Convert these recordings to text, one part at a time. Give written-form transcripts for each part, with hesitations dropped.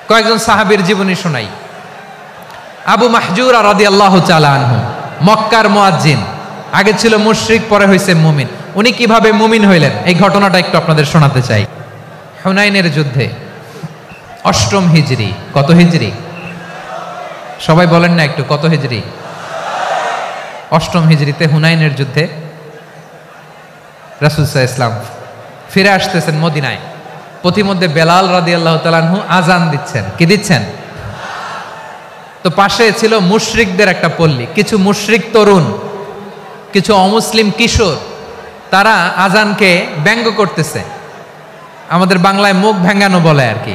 কয়েকজন সাহাবীর জীবনী শোনাই। আবু মাহজুরা রাদিয়াল্লাহু তাআলা আনহু, মক্কার মুয়াজ্জিন, আগে ছিল মুশরিক, পরে হইছে মুমিন। উনি কিভাবে মুমিন হইলেন এই ঘটনাটা একটু আপনাদের শোনাতে চাই। হুনাইনের যুদ্ধে 8ম হিজরি, কত হিজরি সবাই বলেন না একটু, কত হিজরি? 8ম হিজরিতে হুনাইনের যুদ্ধে রাসূল সাল্লাল্লাহু আলাইহি ওয়াসাল্লাম ফিরে আসতেছেন মদিনায়। পথিমধ্যে বেলাল রাদিয়াল্লাহু তাআলা আনহু আজান দিচ্ছেন। কি দিচ্ছেন? তো পাশে ছিল মুশরিকদের একটা পল্লী, কিছু মুশরিক তরুণ, কিছু অমুসলিম কিশোর, তারা আজানকে ব্যঙ্গ করতেছে। আমাদের বাংলায় মুখ ভেঙ্গানো বলে আর কি।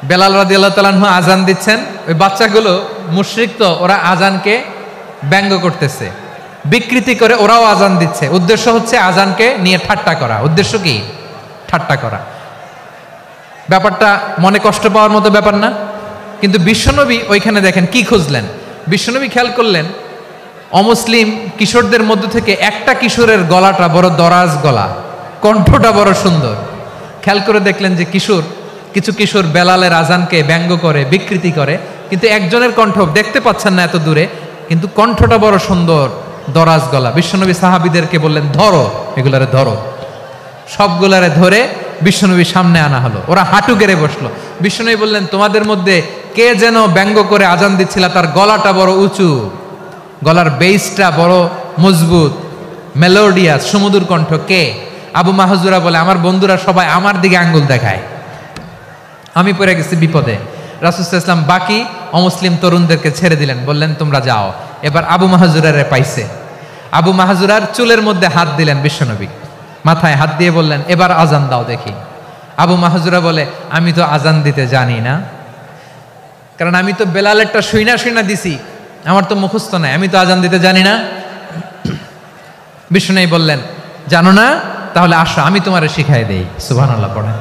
বেলাল রাদিয়াল্লাহু তাআলা আনহু আজান দিচ্ছেন, ওই বাচ্চাগুলো মুশরিক, তো ওরা আজানকে ব্যঙ্গ করতেছে, বিকৃতি করে ওরাও আজান দিচ্ছে। উদ্দেশ্য হচ্ছে আজানকে নিয়ে ঠাট্টা করা। উদ্দেশ্য কি? ঠাট্টা করা। ব্যাপারটা মনে কষ্ট পাওয়ার মতো ব্যাপার না? কিন্তু বিশ্বনবী ওইখানে দেখেন কি খুঁজলেন। বিশ্বনবী খেয়াল করলেন অমুসলিম কিশোরদের মধ্য থেকে একটা কিশোরের গলাটা বড় দরাজ গলা, কণ্ঠটা বড় সুন্দর। খেয়াল করে দেখলেন যে কিছু কিশোর বেলালের আজানকে ব্যঙ্গ করে, বিকৃতি করে, কিন্তু একজনের কণ্ঠ দেখতে পাচ্ছেন না এত দূরে, কিন্তু কণ্ঠটা বড় সুন্দর, দরাজ গলা। বিশ্বনবী সাহাবীদেরকে বললেন, ধরো এগুলারে, ধরো। সবগুলারে ধরে বিশ্বনবীর সামনে আনা হলো। ওরা হাঁটু গেড়ে বসলো। বিশ্বনবী বললেন, তোমাদের মধ্যে কে যেন ব্যঙ্গ করে আজান দিচ্ছিল, তার গলাটা বড় উঁচু, গলার বেসটা বড় মজবুত, মেলোডিয়াস, সুমধুর কণ্ঠ। কে? আবু মাহজুরা বলে, আমার বন্ধুরা সবাই আমার দিকে আঙ্গুল দেখায়, আমি পড়ে গেছি বিপদে। রাসূল সাল্লাল্লাহু আলাইহি ওয়াসাল্লাম বাকি অমুসলিম তরুণদেরকে ছেড়ে দিলেন, বললেন তোমরা যাও। এবার আবু মাহজুরারে পাইছে। আবু মাহজুরার চুলের মধ্যে হাত দিলেন বিশ্বনবী, মাথায় হাত দিয়ে বললেন, এবার আজান দাও দেখি। আবু মাহজুরা বলে, আমি তো আজান দিতে জানি না, কারণ আমি তো বেলালেরটা শুইনা দিছি, আমার তো মুখস্থ নাই, আমি তো আজান দিতে জানি না। বিশ্বনবী বললেন, জানো না? তাহলে আসো, আমি তোমারে শিখাই দেই। সুবহানাল্লাহ পড়েন।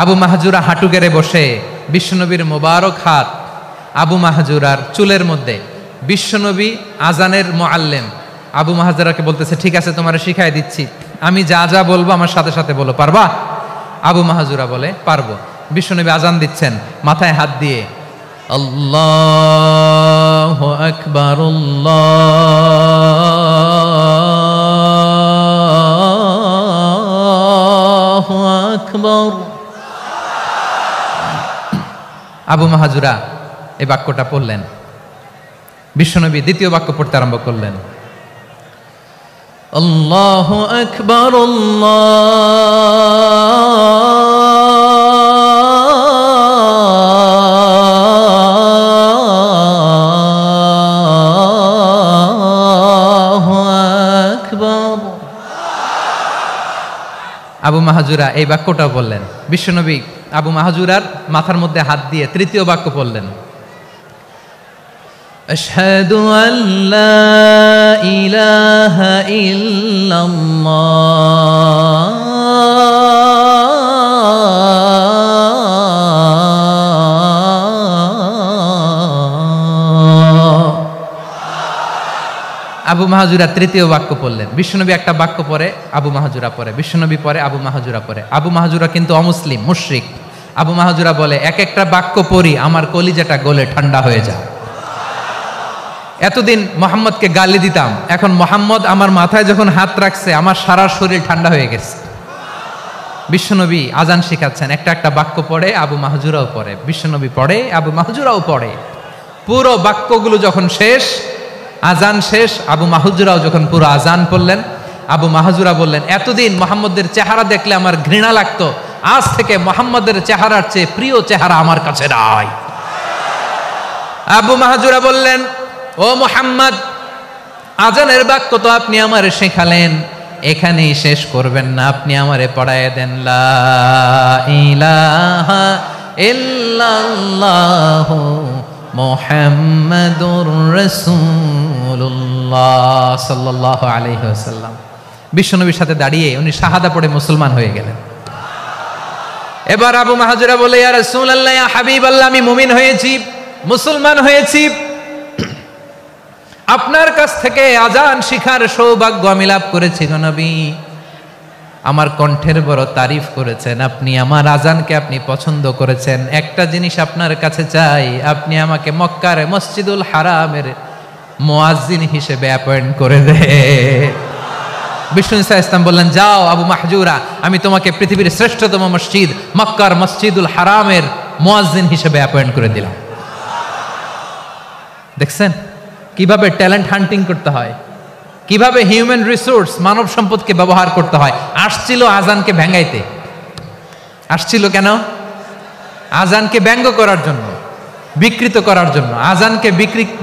আবু মাহজুরা হাঁটু গেড়ে বসে, বিশ্বনবীর মোবারক হাত আবু মাহজুরার চুলের মধ্যে। বিশ্বনবী আজানের মুআল্লিম আবু মাহজুরাকে বলতেছে, ঠিক আছে তোমারে শিখাই দিচ্ছি, আমি যা যা বলবো আমার সাথে সাথে বলো, পারবা? আবু মাহজুরা বলে, পারবো। বিশ্বনবী আজান দিচ্ছেন মাথায় হাত দিয়ে, আল্লাহু আকবার, আল্লাহু আকবার। আবু মাহজুরা এই বাক্যটা পড়লেন। বিশ্বনবী দ্বিতীয় বাক্য পড়তে আরম্ভ করলেন, আল্লাহু আকবার, আল্লাহু আকবার। আবু মাহজুরা এই বাক্যটাও বললেন। বিশ্বনবী আবু মাহজুরার মাথার মধ্যে হাত দিয়ে তৃতীয় বাক্য পড়লেন, আশহাদু আল্লা ইলাহা ইল্লাল্লাহ। আবু মাহজুরা তৃতীয় বাক্য পড়লেন। বিশ্বনবী একটা বাক্য পরে আবু মাহজুরা পড়ে, বিশ্বনবী পরে আবু মাহজুরা পড়ে। আবু মাহজুরা কিন্তু অমুসলিম, মুশরিক। আবু মাহজুরা বলে, এক একটা বাক্য পড়ি আমার কলিজাটা গলে ঠান্ডা হয়ে যায়। এতদিন মোহাম্মদকে গালি দিতাম, এখন মোহাম্মদ আমার মাথায় যখন হাত রাখছে আমার সারা শরীর ঠান্ডা হয়ে গেছে। বিশ্বনবী আজান শিখাচ্ছেন, একটা একটা বাক্য পড়ে আবু মাহজুরাও পড়ে, বিশ্বনবী পড়ে, আবু মাহজুরাও পড়ে। পুরো বাক্যগুলো যখন শেষ, আজান শেষ, আবু মাহজুরাও যখন পুরো আজান পড়লেন, আবু মাহজুরা বললেন, এতদিন মোহাম্মদের চেহারা দেখলে আমার ঘৃণা লাগতো, আজ থেকে মোহাম্মদের চেহারার চেয়ে প্রিয় চেহারা আমার কাছে নাই। আবু মাহজুরা বললেন, ও মুহাম্মদ, আজানের বাক্য তো আপনি আমারে শেখালেন, এখানেই শেষ করবেন না, আপনি আমারে পড়ায় দেন, লা ইলাহা ইল্লাল্লাহু মুহাম্মাদুর রাসূলুল্লাহ সাল্লাল্লাহু আলাইহি ওয়াসাল্লাম। বিশ্বনবীর সাথে দাঁড়িয়ে উনি শাহাদা পড়ে মুসলমান হয়ে গেলেন। এবার আবু মাহজুরা বলে, ইয়া রাসূলুল্লাহ, ইয়া হাবিবাল্লাহ, আমি মুমিন হয়েছি, মুসলমান হয়েছি, আপনার কাছ থেকে আজান শিখার সৌভাগ্য আমি লাভ করেছি গো নবী। আমার কণ্ঠের বড় তারিফ করেছেন, আপনি আমার আজানকে আপনি পছন্দ করেছেন। একটা জিনিস আপনার কাছে চাই, আপনি আমাকে মক্কার মসজিদুল হারামের মুয়াজ্জিন হিসেবে অ্যাপয়েন্ট করে দে। বিষ্ণু ইসা ইসলাম বললেন, যাও আবু মাহজুরা, আমি তোমাকে পৃথিবীর শ্রেষ্ঠতম মসজিদ মক্কার মসজিদুল হারামের মুয়াজ্জিন হিসেবে অ্যাপয়েন্ট করে দিলাম। দেখছেন কিভাবে ট্যালেন্ট হান্টিং করতে হয়, কিভাবে হিউম্যান রিসোর্স মানব সম্পদকে ব্যবহার করতে হয়। আসছিল আজানকে ভেঙাইতে, আসছিল কেন? আজানকে ব্যঙ্গ করার জন্য, বিকৃত করার জন্য। আজানকে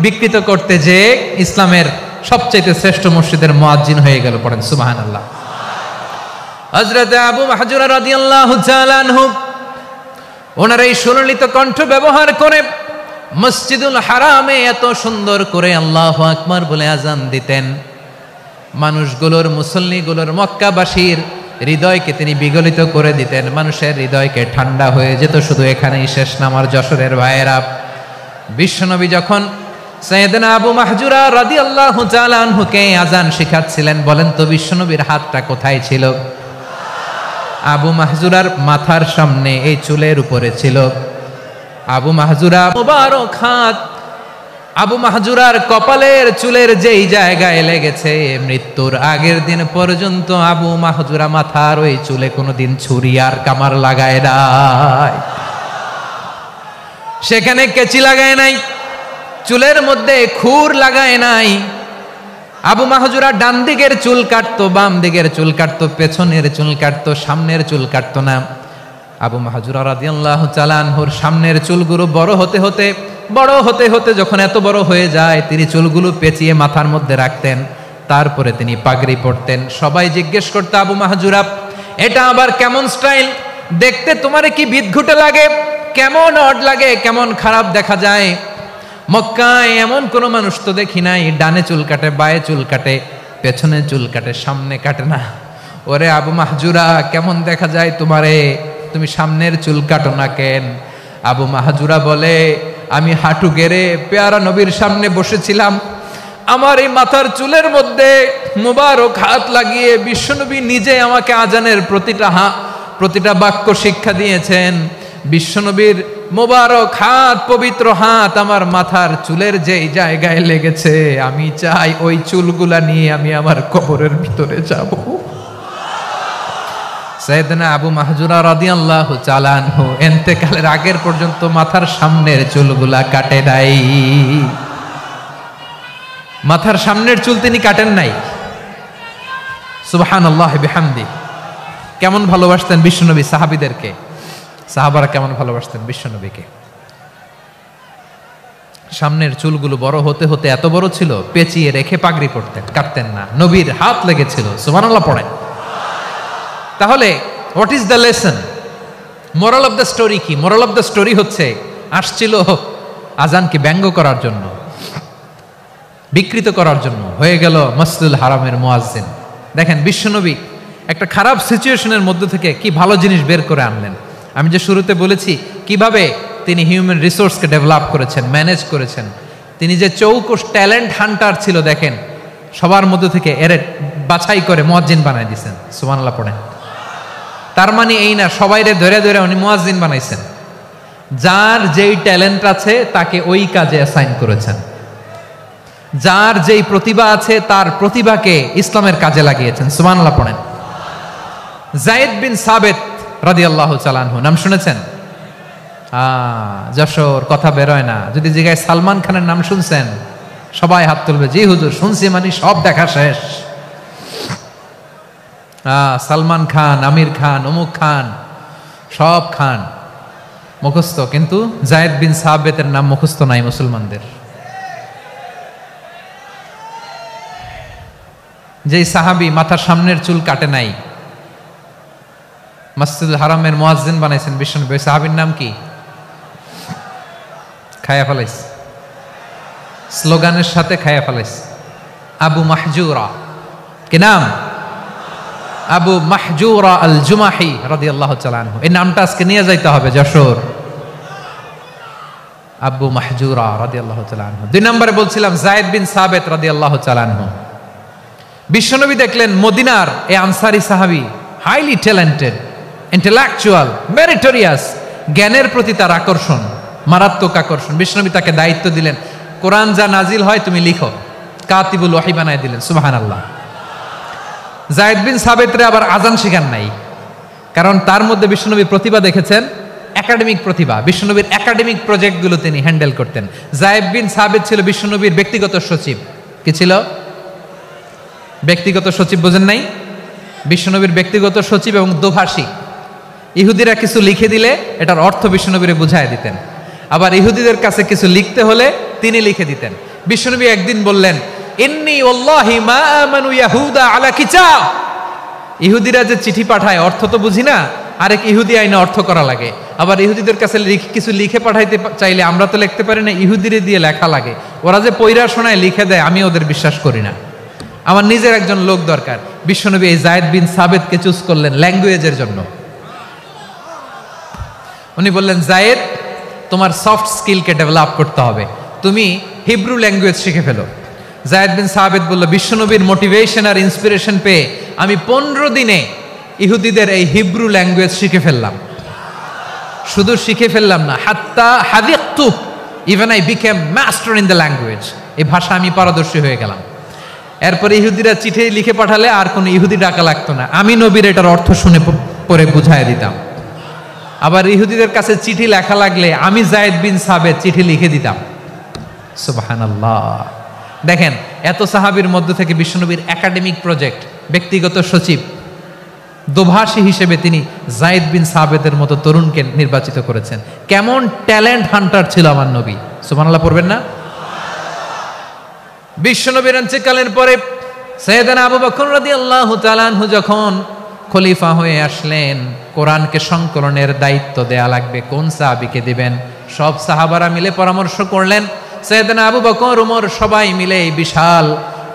বিকৃত করতে যে ইসলামের সবচেয়ে শ্রেষ্ঠ মসজিদের মুয়াজ্জিন হয়ে গেল। পড়েন সুবহানাল্লাহ। হযরত আবু মাহজুরা রাদিয়াল্লাহু তাআলা আনহু ওনার এই সুললিত কণ্ঠ ব্যবহার করে মসজিদুল হারামে এত সুন্দর করে আল্লাহু আকবার বলে আজান দিতেন। মানুষগুলোর, মুসল্লিগুলোর, মক্কাবাসীর হৃদয়কে তিনি বিগলিত করে দিতেন। মানুষের হৃদয়কে ঠান্ডা হয়ে যেত। শুধু এখানেই শেষ না আমার যশোরের ভাইয়েরা। বিশ্বনবী যখন সাইয়েদনা আবু মাহজুরা রাদিয়াল্লাহু তাআলা আনহুকে আজান শিখাচ্ছিলেন, বলেন তো বিশ্বনবীর হাতটা কোথায় ছিল? আবু মাহজুরার মাথার সামনে, এই চুলের উপরে ছিল। আবু মাহজুরা মুবারক হাত আবু মাহজুরার কপালের চুলের যেই জায়গায় লেগেছে, মৃত্যুর আগের দিন পর্যন্ত আবু মাহজুরা মাথার ওই চুলে কোনোদিন ছুরি আর কামার লাগায় নাই, সেখানে কেচি লাগায় নাই, চুলের মধ্যে খুর লাগায় নাই। আবু মাহজুরা ডান দিকের চুল কাটতো, বাম দিকের চুল কাটতো, পেছনের চুল কাটতো, সামনের চুল কাটতো না। আবু মাহজুরা রাদিয়াল্লাহু তাআলা আনহুর সামনের চুলগুলো বড় হতে হতে যখন এত বড় হয়ে যায়, তিনি চুলগুলো পেঁচিয়ে মাথার মধ্যে রাখতেন। তারপরে তিনি পাগড়ি পরতেন। সবাই জিজ্ঞেস করতো, আবু মাহজুরা এটা আবার কেমন স্টাইল? দেখতে তোমারে কি বিদঘুটে লাগে, কেমন অড লাগে, কেমন খারাপ দেখা যায়। মক্কায় এমন কোন মানুষ তো দেখি নাই, ডানে চুল কাটে, বায়ে চুল কাটে, পেছনে চুল কাটে, সামনে কাটে না। ওরে আবু মাহজুরা, কেমন দেখা যায় তোমারে, তুমি সামনের চুল কাটো না কেন? আবু মাহজুরা বলে, আমি হাঁটু গেড়ে পেয়ারা নবীর সামনে বসেছিলাম, আমার এই মাথার চুলের মধ্যে মুবারক হাত লাগিয়ে বিশ্বনবী নিজে আমাকে আজানের প্রতিটা বাক্য শিক্ষা দিয়েছেন। বিশ্বনবীর মোবারক হাত, পবিত্র হাত আমার মাথার চুলের যেই জায়গায় লেগেছে, আমি চাই ওই চুলগুলা নিয়ে আমি আমার কবরের ভিতরে যাব। সাইয়েদনা আবু মাহজুরা রাদিয়াল্লাহু তাআলা আনহু ইন্তেকালের আগের পর্যন্ত মাথার সামনের চুলগুলা কাটে নাই। মাথার সামনের চুল তিনি কাটেন নাই। সুবহানাল্লাহি বিহামদি। কেমন ভালোবাসতেন বিশ্বনবী সাহাবীদেরকে, সাহাবারা কেমন ভালোবাসতেন বিশ্বনবীকে। সামনের চুলগুলো বড় হতে হতে এত বড় ছিল, পেঁচিয়ে রেখে পাগড়ি পরতেন, কাটতেন না। নবীর হাত লেগেছিল। সুবহানাল্লাহ পড়েন। তাহলে what is the lesson? Moral of the story কি? মোরাল অফ দ্য স্টোরি হচ্ছে, আসছিল আজানকে ব্যঙ্গ করার জন্য, বিকৃত করার জন্য, হয়ে গেল মসজিদুল হারামের মুয়াজ্জিন। দেখেন বিশ্বনবী একটা খারাপ সিচুয়েশনের মধ্যে থেকে কি ভালো জিনিস বের করে আনলেন। আমি যে শুরুতে বলেছি কিভাবে তিনি হিউম্যান রিসোর্সকে ডেভেলপ করেছেন, ম্যানেজ করেছেন। তিনি যে চৌকস ট্যালেন্ট হান্টার ছিল, দেখেন সবার মধ্যে থেকে এর বাছাই করে মুয়াজ্জিন বানাই দিয়েছেন। সুবহানাল্লাহ পড়েন। তার মানে এই না সবাইরে ধরে ধরে উনি মুয়াজ্জিন বানাইছেন। যার যেই ট্যালেন্ট আছে তাকে ওই কাজে অ্যাসাইন করেছেন। যার যেই প্রতিভা আছে তার প্রতিভাকে ইসলামের কাজে লাগিয়েছেন। সুবহানাল্লাহ পড়েন। যায়েদ বিন সাবিত রাদিয়াল্লাহু তাআলা আনহু নাম শুনেছেন? যশোর কথা বেরোয় না। যদি জিগায় সালমান খানের নাম শুনছেন, সবাই হাত তুলবে, জি হুজুর শুনছি, মানে সব দেখা শেষ। সালমান খান, আমির খান, অমুক খান, সব খান মুখস্থ, কিন্তু যায়েদ বিন সাবিতের নাম মুখস্থ নাই মুসলমানদের। যেই সাহাবী মাথার সামনের চুল কাটে নাই, মসজিদুল হারামের মুয়াজ্জিন বানাইছেন বিশ্বনবী, ওই সাহাবীর নাম কি? খায়া ফেলাইস, স্লোগানের সাথে খায়া ফেলাইস। আবু মাহজুরা। কি নাম? আবু মাহজুরা আল জুমাহি রাদিয়াল্লাহু তাআলা আনহু। এই নামটা আজকে নিয়ে যাইতে হবে যশোর। আবু মাহজুরা রাদিয়াল্লাহু তাআলা আনহু। 2 নম্বরে বলছিলাম যায়েদ বিন সাবিত রাদিয়াল্লাহু তাআলা আনহু। বিশ্বনবী দেখলেন মদিনার এই আনসারী সাহাবী হাইলি ট্যালেন্টেড, ইন্টেলেকচুয়াল, মেরিটোরিয়াস, জ্ঞানের প্রতি তার আকর্ষণ, মারাত্মক আকর্ষণ। বিশ্বনবী তাকে দায়িত্ব দিলেন, কোরআন যা নাজিল হয় তুমি লিখো, কাতিবুল ওয়াহি বানায় দিলেন। সুবহানাল্লাহ। যায়েদ বিন সাবিতরে আবার আজান শিখান নাই, কারণ তার মধ্যে বিশ্বনবী প্রতিভা দেখেছেন, একাডেমিক প্রতিভা। বিশ্বনবীর একাডেমিক প্রজেক্টগুলো তিনি হ্যান্ডেল করতেন। যায়েদ বিন সাবিত ছিল বিশ্বনবীর ব্যক্তিগত সচিব। কি ছিল? ব্যক্তিগত সচিব, বোঝেন নাই? বিশ্বনবীর ব্যক্তিগত সচিব এবং দোভাষী। ইহুদিরা কিছু লিখে দিলে এটার অর্থ বিশ্বনবীরে বুঝায় দিতেন, আবার ইহুদিদের কাছে কিছু লিখতে হলে তিনি লিখে দিতেন। বিশ্বনবী একদিন বললেন, ইন্নী ওয়াল্লাহি মা আমানু ইয়াহুদা আলা কিতাব। ইহুদিরা যে চিঠি পাঠায় অর্থ তো বুঝি না, আরেক ইহুদি আইনে অর্থ করা লাগে। আবার ইহুদিদের কাছে কিছু লিখে পাঠাইতে চাইলে আমরা তো লিখতে পারি না, ইহুদিরে দিয়ে লেখা লাগে। ওরা যে পয়রা শোনায় লিখে দেয়, আমি ওদের বিশ্বাস করি না। আমার নিজের একজন লোক দরকার। বিশ্বনবী এই যায়েদ বিন সাবিতকে চুজ করলেন ল্যাঙ্গুয়েজের জন্য। উনি বললেন, যায়েদ, তোমার সফট স্কিলকে ডেভেলপ করতে হবে, তুমি হিব্রু ল্যাঙ্গুয়েজ শিখে ফেলো। যায়েদ বিন সাবিত বলল, বিশ্বনবীর মোটিভেশন আর ইন্সপিরেশন পেয়ে আমি 15 দিনে ইহুদিদের এই হিব্রু ল্যাঙ্গুয়েজ শিখে ফেললাম। শুধু শিখে ফেললাম না, হাত্তা হাদিকতু, even I became master in the language. এই ভাষা আমি পারদর্শী হয়ে গেলাম। এরপরে ইহুদিরা চিঠি লিখে পাঠালে আর কোনো ইহুদি ডাকা লাগতো না, আমি নবীর এটার অর্থ শুনে পরে বুঝাই দিতাম। আবার ইহুদিদের কাছে চিঠি লেখা লাগলে আমি যায়েদ বিন সাবিত চিঠি লিখে দিতাম। সুবহানাল্লাহ। দেখেন, এত সাহাবীর মধ্যে থেকে বিশ্বনবীর একাডেমিক প্রজেক্ট, ব্যক্তিগত সচিব, দোভাষী হিসেবে তিনি যায়েদ বিন সাবিতের মতো তরুণকে নির্বাচিত করেছেন। কেমন ট্যালেন্ট হান্টার ছিল আমার নবী! সুবহানাল্লাহ পড়বেন না? বিশ্বনবীর ইন্তেকালের পরে সাইয়েদনা আবু বকর রাদিয়াল্লাহু তাআলা আনহু যখন খলিফা হয়ে আসলেন, কোরআনকে সংকলনের দায়িত্ব দেয়া লাগবে, কোন সাহাবীকে দিবেন? সব সাহাবারা মিলে পরামর্শ করলেন। সাইয়েদনা আবু বকর, ওমর সবাই মিলে এই বিশাল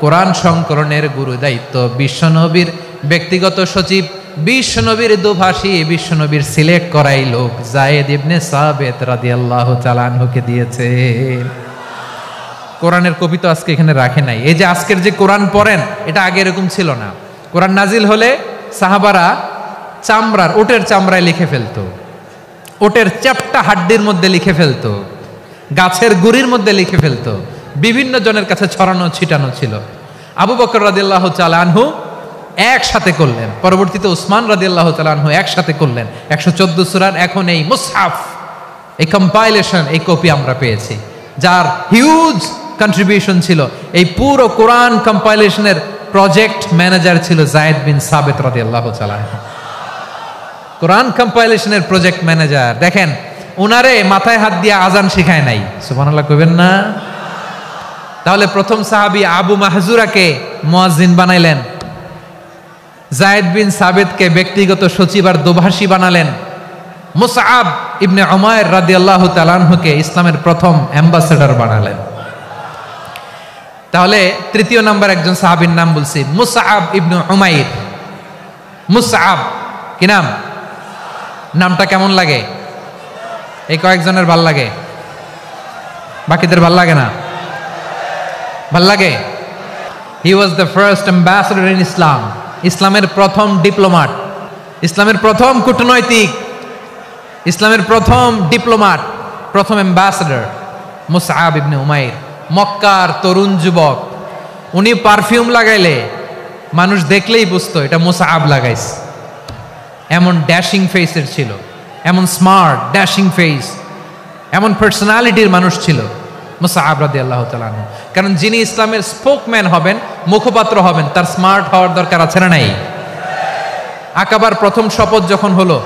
কোরআন সংকলনের গুরু দায়িত্ব বিশ্বনবীর ব্যক্তিগত সচিব, বিশ্বনবীর দোভাষী, বিশ্বনবীর সিলেক্ট করাই লোক যায়েদ ইবনে সাবিত রাদিয়াল্লাহু তাআলা আনহুকে দিয়েছে। কোরআনের কপি তো আজকে এখানে রাখে নাই। এই যে আজকের যে কোরআন পড়েন, এটা আগে এরকম ছিল না। কোরআন নাজিল হলে সাহাবারা চামড়ার, ওটের চামড়ায় লিখে ফেলতো, ওটের চ্যাপ্টা হাড্ডির মধ্যে লিখে ফেলতো, গাছের গুড়ির মধ্যে লিখে ফেলতো, বিভিন্ন জনের কাছে ছড়ানো ছিটানো ছিল। আবু বকর রাদিয়াল্লাহু তাআলা আনহু একসাথে করলেন, পরবর্তীতে উসমান রাদিয়াল্লাহু তাআলা আনহু একসাথে করলেন। 114 সূরার এখন এই মুসহাফ, এই কম্পাইলেশন, এই কপি আমরা পেয়েছি, যার হিউজ কন্ট্রিবিউশন ছিল। এই পুরো কোরআন কম্পাইলেশনের প্রজেক্ট ম্যানেজার ছিল যায়েদ বিন সাবিত রাদিয়াল্লাহু তাআলা। কোরআন কম্পাইলেশনের প্রজেক্ট ম্যানেজার। দেখেন, উনারে মাথায় হাত দিয়ে আজান শিখায় নাই। সুবহানাল্লাহ কইবেন না? তাহলে প্রথম সাহাবী আবু মাহজুরাকে মুয়াজ্জিন বানাইলেন, যায়েদ বিন সাবিতকে ব্যক্তিগত সচিব আর দোভাষী বানালেন, মুসআব ইবনে উমাইর রাদিয়াল্লাহু তাআলা আনহুকে ইসলামের প্রথম অ্যাম্বাসেডর বানালেন। তাহলে তৃতীয় নাম্বার একজন সাহাবীর নাম বলছি, মুসআব ইবনে উমাইর। মুসআব কি নাম? নামটা কেমন লাগে? এই কয়েকজনের ভাল লাগে, বাকিদের ভাল লাগে না? ভাল লাগে। He was the first ambassador in Islam. ইসলামের প্রথম ডিপ্লোমাট, ইসলামের প্রথম কূটনৈতিক, ইসলামের প্রথম ডিপ্লোমাট, প্রথম অ্যাম্বাসেডর মুসআব ইবনে উমাইর। মক্কার তরুণ যুবক, উনি পারফিউম লাগাইলে মানুষ দেখলেই বুঝতো এটা মুসআব লাগাইছে। এমন ড্যাশিং ফেসের ছিল, এমন স্মার্ট ড্যাশিং ফেস, এমন পার্সোনালিটির মানুষ ছিল মুসআব রাদিয়াল্লাহু তাআলা আনহু। কারণ যিনি ইসলামের স্পোকম্যান হবেন, মুখপাত্র হবেন, তার স্মার্ট হওয়ার দরকার আছে না নাই? আকাবার প্রথম শপথ যখন হলো,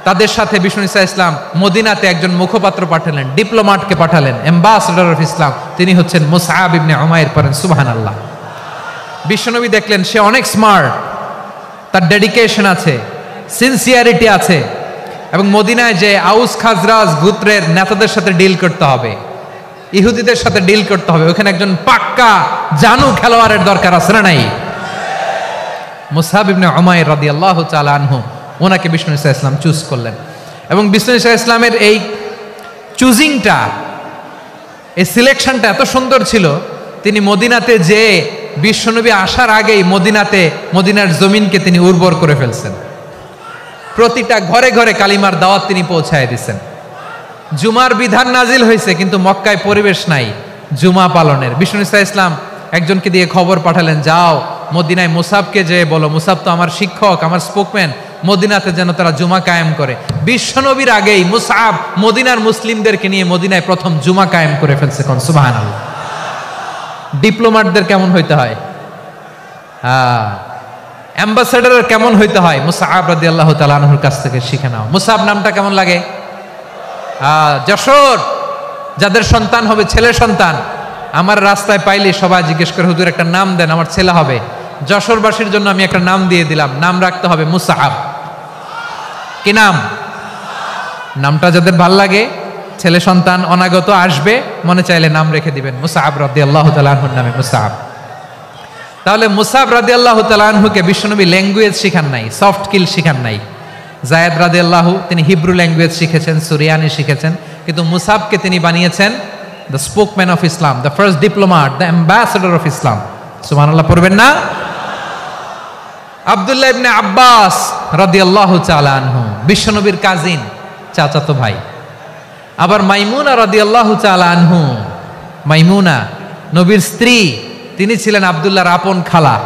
তাদের সাথে বিষ্ণু ঈসা ইসলাম মদিনাতে একজন মুখপাত্র পাঠালেন, ডিপ্লোমাটকে পাঠালেন, অ্যাম্বাসেডর অফ ইসলাম। তিনি হচ্ছেন মুসআব ইবনে উমাইর। পড়েন সুবহানাল্লাহ। বিশ্বনবী দেখলেন সে অনেক স্মার্ট, তার ডেডিকেশন আছে, সিনসিয়ারিটি আছে, এবং মদিনায় যে আউস খাজরাজ গোত্রের নেতাদের সাথে ডিল করতে হবে, ইহুদিদের সাথে ডিল করতে হবে, ওখানে একজন পাক্কা জানু খেলোয়াড়ের দরকার আছে না নাই? মুসআব ইবনে উমাইর রাদিয়াল্লাহু তাআলা আনহু, ওনাকে বিষ্ণু ঈসা ইসলাম চুজ করলেন। এবং বিষ্ণু ঈসা ইসলামের এই চুজিংটা, এই সিলেকশনটা এত সুন্দর ছিল তিনি মদিনাতে যে বিশ্বনবী আসার আগেই মদিনার জমিনকে তিনি উর্বর করে ফেলছেন। প্রতিটা ঘরে ঘরে কালিমার দাওয়াত তিনি পৌঁছায় দিচ্ছেন। জুমার বিধান নাজিল হয়েছে, কিন্তু মক্কায় পরিবেশ নাই জুমা পালনের। বিষ্ণু ইসলাম একজনকে দিয়ে খবর পাঠালেন, যাও মদিনায় মুসাবকে যে বলো, মুসাব তো আমার শিক্ষক, আমার স্পোকম্যান, মদিনাতে যেন তারা জুমা কায়েম করে। বিশ্বনবীর আগেই মুসাব মদিনার মুসলিমদেরকে নিয়ে মদিনায় প্রথম জুমা কায়েম করে ফেলছে। কোন সুবহানাল্লাহ। ডিপ্লোম্যাটদের কেমন হইতে হয়, অ্যাম্বাসেডারের কেমন হইতে হয়, মুসাব রাদিয়াল্লাহু তাআলা আনহুর কাছ থেকে শিখে নাও। মুসাব নামটা কেমন লাগে? যশোর যাদের সন্তান হবে, ছেলে সন্তান, আমার রাস্তায় পাইলে সবাই জিজ্ঞেস করে, হুজুর একটা নাম দেন, আমার ছেলে হবে। যশোরবাসীর জন্য আমি একটা নাম দিয়ে দিলাম, নাম রাখতে হবে মুসাব। কি নাম? নামটা যাদের ভাল লাগে, ছেলে সন্তান অনাগত আসবে, মনে চাইলে নাম রেখে দিবেন মুসাব রাদিয়াল্লাহু তাআলা আনহুর নামে মুসাব। তাহলে মুসাব রাদিয়াল্লাহু তাআলা আনহুকে বিশ্বনবী ল্যাঙ্গুয়েজ শিখান নাই, সফট স্কিল শিখান নাই। জায়েদ রাদিয়াল্লাহু তিনি হিব্রু ল্যাঙ্গুয়েজ শিখেছেন, সুরিয়ানি শিখেছেন, কিন্তু মুসাবকে তিনি বানিয়েছেন the spokesman of Islam, the first diplomat, the ambassador of Islam. সুবহানাল্লাহ পড়বেন না? আব্দুল্লাহ ইবনে আব্বাস রাদিয়াল্লাহু তাআলা আনহু বিশ্বনবীর কাজিন, চাচাতো ভাই। আবার মাইমুনা রাদিয়াল্লাহু তাআলা আনহু, মাইমুনা নবীর স্ত্রী, তিনি ছিলেন আব্দুল্লাহর আপন খালা।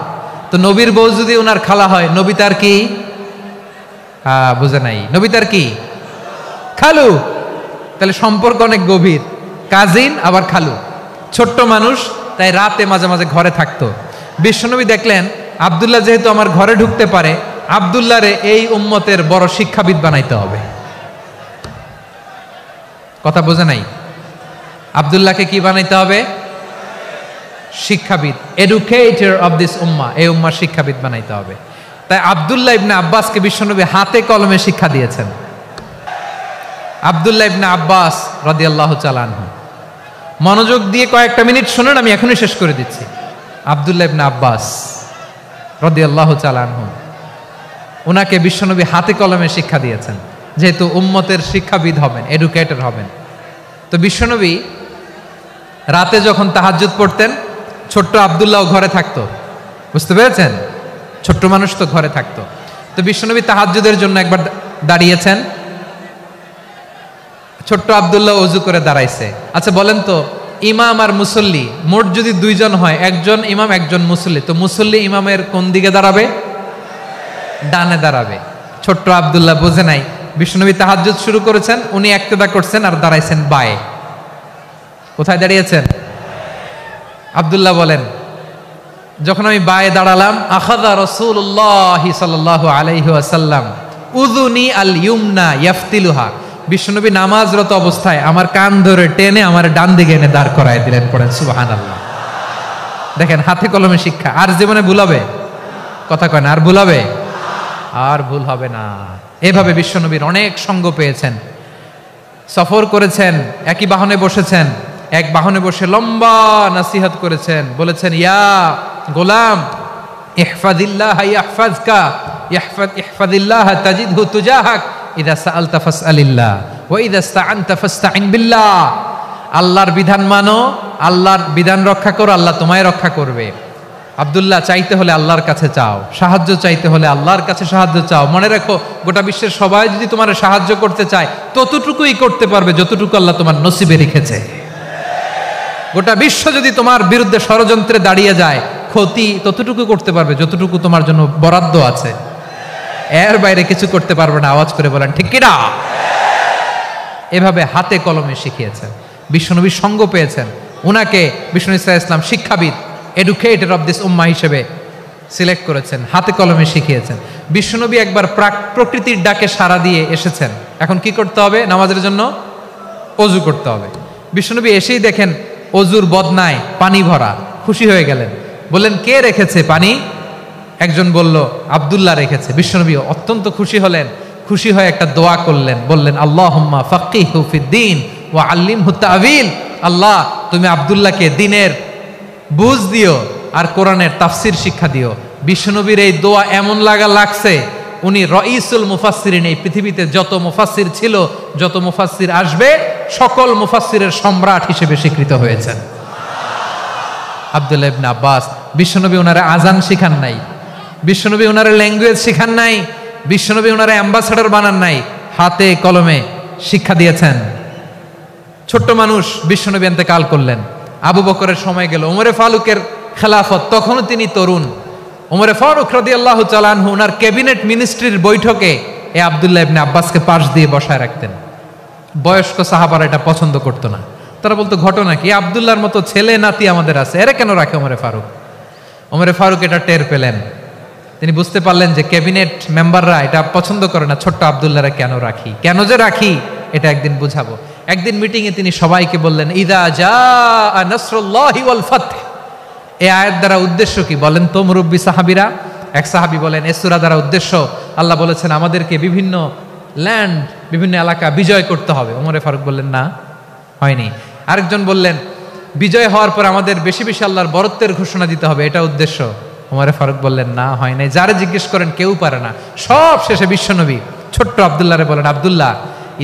তো নবীর বউ যদি ওনার খালা হয়, নবী তার কি? বুঝে নাই, নবী তার কি? খালু। তাহলে সম্পর্ক অনেক গভীর, কাজিন আবার খালু। ছোট্ট মানুষ, তাই রাতে মাঝে মাঝে ঘরে থাকতো। বিশ্বনবী দেখলেন আব্দুল্লাহ যেহেতু আমার ঘরে ঢুকতে পারে, আব্দুল্লাহরে এই উম্মতের বড় শিক্ষাবিদ বানাইতে হবে। কথা বোঝে নাই? আব্দুল্লাহকে কি বানাইতে হবে? শিক্ষাবিদ, এডুকেটর অফ দিস উম্মা, এই উম্মার শিক্ষাবিদ বানাইতে হবে। তাই আব্দুল্লাহ ইবনে আব্বাসকে বিশ্বনবী হাতে কলমে শিক্ষা দিয়েছেন। আব্দুল্লাহ ইবনে আব্বাস রাদিয়াল্লাহু তাআলা আনহু, মনোযোগ দিয়ে কয়েকটা মিনিট শুনুন, আমি এখনই শেষ করে দিচ্ছি। আব্দুল্লাহ ইবনে আব্বাস রাদিয়াল্লাহু তাআলা আনহু, ওনাকে বিশ্বনবী হাতে কলমে শিক্ষা দিয়েছেন, যেহেতু উম্মতের শিক্ষাবিদ হবেন, এডুকেটর হবেন। তো বিশ্বনবী রাতে যখন তাহাজ্জুদ পড়তেন, ছোট্ট আব্দুল্লাহ ঘরে থাকতো। বুঝতে পেরেছেন? ছোট্ট মানুষ তো ঘরে থাকতো। তো বিশ্বনবী তাহাজ্জুদের জন্য একবার দাঁড়িয়েছেন, ছোট্ট আব্দুল্লাহ ওযু করে দাঁড়াইছে। আচ্ছা বলেন তো, ইমাম আর মুসল্লি মোট যদি দুইজন হয়, একজন ইমাম একজন মুসল্লি, তো মুসল্লি ইমামের কোন দিকে দাঁড়াবে? ডানে দাঁড়াবে। ছোট্ট আব্দুল্লাহ বোঝে নাই, বিশ্বনবী তাহাজ্জুদ শুরু করেছেন, উনি ইক্তেদা করছেন আর দাঁড়াইছেন বায়ে। কোথায় দাঁড়িয়েছেন? আব্দুল্লাহ বলেন, যখন আমি বায়ে দাঁড়ালাম, আখাযা রাসূলুল্লাহ সাল্লাল্লাহু আলাইহি ওয়াসাল্লাম উযুনি আল ইউমনা ইয়াফতিলুহা, বিশ্বনবী নামাজরত অবস্থায় আমার কান ধরে টেনে আমার ডান দিকে এনে দাঁড় করায় দিলেন। পড়েন সুবহানাল্লাহ। দেখেন, হাতে কলমে শিক্ষা। আর জীবনে ভুল হবে? কথা কয় না, আর ভুল হবে? আর ভুল হবে না। এভাবে বিশ্বনবীর অনেক সঙ্গ পেয়েছেন, সফর করেছেন, একই বাহনে বসেছেন, এক বাহনে বসে লম্বা নাসিহত করেছেন, বলেছেন, ইয়া গোলাম ইহফাজিল্লাহ ইয়াহফাজকা, ইহফাজিল্লাহ তাজিদহু তুজাহাক, ইযা সাআলতা ফাসআলিল্লাহ ওয়া ইযা ইসতাআনতা ফাসতাইন বিল্লাহ। আল্লাহর বিধান মানো, আল্লাহর বিধান রক্ষা করো, আল্লাহ তোমায় রক্ষা করবে। আব্দুল্লাহ, চাইতে হলে আল্লাহর কাছে চাও, সাহায্য চাইতে হলে আল্লাহর কাছে সাহায্য চাও। মনে রাখো, গোটা বিশ্বের সবাই যদি তোমার সাহায্য করতে চায়, ততটুকুই করতে পারবে যতটুকু আল্লাহ তোমার নসিবে রেখেছে। গোটা বিশ্ব যদি তোমার বিরুদ্ধে ষড়যন্ত্রে দাঁড়িয়ে যায়, ক্ষতি ততটুকু করতে পারবে যতটুকু তোমার জন্য বরাদ্দ আছে, এর বাইরে কিছু করতে পারবে না। আওয়াজ করে বলেন ঠিক কিনা? এভাবে হাতে কলমে শিখিয়েছেন, বিশ্বনবীর সঙ্গ পেয়েছেন। উনাকে বিষ্ণু ইসলাম শিক্ষাবিদ, এডুকেটর অফ দিস উম্মাহ হিসেবে সিলেক্ট করেছেন, হাতে কলমে শিখিয়েছেন। বিশ্বনবী একবার প্রকৃতির ডাকে সাড়া দিয়ে এসেছেন। এখন কি করতে হবে? নামাজের জন্য অজু করতে হবে। বিশ্বনবী এসেই দেখেন অজুর বদনায় পানি ভরা, খুশি হয়ে গেলেন, বললেন, কে রেখেছে পানি? একজন বলল, আব্দুল্লাহ রেখেছে। বিশ্বনবী অত্যন্ত খুশি হলেন, খুশি হয়ে একটা দোয়া করলেন, বললেন, আল্লাহুম্মা ফাক্কিহু ফিদ্দীন ওয়া আল্লিমহু তা'ওয়ীল। আল্লাহ, তুমি আব্দুল্লাহকে দ্বীনের বুঝ দিও আর কোরআনের তাফসির শিক্ষা দিও। বিশ্বনবীর এই দোয়া এমন লাগছে, উনি রাইসুল মুফাসসিরিন, এই পৃথিবীতে যত মুফাসসির ছিল, যত মুফাসসির আসবে, সকল মুফাসসিরের সম্রাট হিসেবে স্বীকৃত হয়েছেন। আব্দুল্লাহ ইবনে আব্বাস। বিশ্বনবী ওনারা আজান শিখান নাই, বিশ্বনবী ওনারা ল্যাঙ্গুয়েজ শিখান নাই, বিশ্বনবী ওনারা অ্যাম্বাসাডার বানান নাই, হাতে কলমে শিক্ষা দিয়েছেন। ছোট্ট মানুষ বিশ্বনবী ইন্তেকাল করলেন, আবু বকরের সময় গেল, ওমরে ফারুকের খেলাফত, তখনও তিনি তরুণ। ওমরে ফারুক রাদিয়াল্লাহু তাআলা আনহু ওনার ক্যাবিনেট মিনিস্ট্রির বৈঠকে এই আব্দুল্লাহ ইবনে আব্বাসকে পাশ দিয়ে বসায় রাখতেন। বয়স্ক সাহাবারা এটা পছন্দ করতো না, তারা বলতো ঘটনা কি, আব্দুল্লাহর মতো ছেলে নাতি আমাদের আছে, এরা কেন রাখে ওমরে ফারুক? ওমরে ফারুক এটা টের পেলেন, তিনি বুঝতে পারলেন যে ক্যাবিনেট মেম্বাররা এটা পছন্দ করে না, ছোট্ট আব্দুল্লাহরা কেন রাখি, কেন যে রাখি এটা একদিন বুঝাবো। একদিন মিটিংয়ে তিনি সবাইকে বললেন, ইদা জাআ নাসরুল্লাহি ওয়াল ফাতহ। এই আয়াত দ্বারা উদ্দেশ্য কি বলেন তো মুরব্বী সাহাবীরা? এক সাহাবী বলেন, এই সূরা দ্বারা উদ্দেশ্য, আল্লাহ বলেছেন আমাদেরকে বিভিন্ন ল্যান্ড, বিভিন্ন এলাকা বিজয় করতে হবে। ওমরে ফারুক বললেন না, হয়নি। আরেকজন বললেন, বিজয় হওয়ার পর আমাদের বেশি বেশি আল্লাহর বরত্বের ঘোষণা দিতে হবে, এটা উদ্দেশ্য। ওমরে ফারুক বললেন না, হয় নাই। যারে জিজ্ঞেস করেন কেউ পারে না। সব শেষে বিশ্বনবী ছোট্ট আব্দুল্লাহরে বলেন, আব্দুল্লাহ,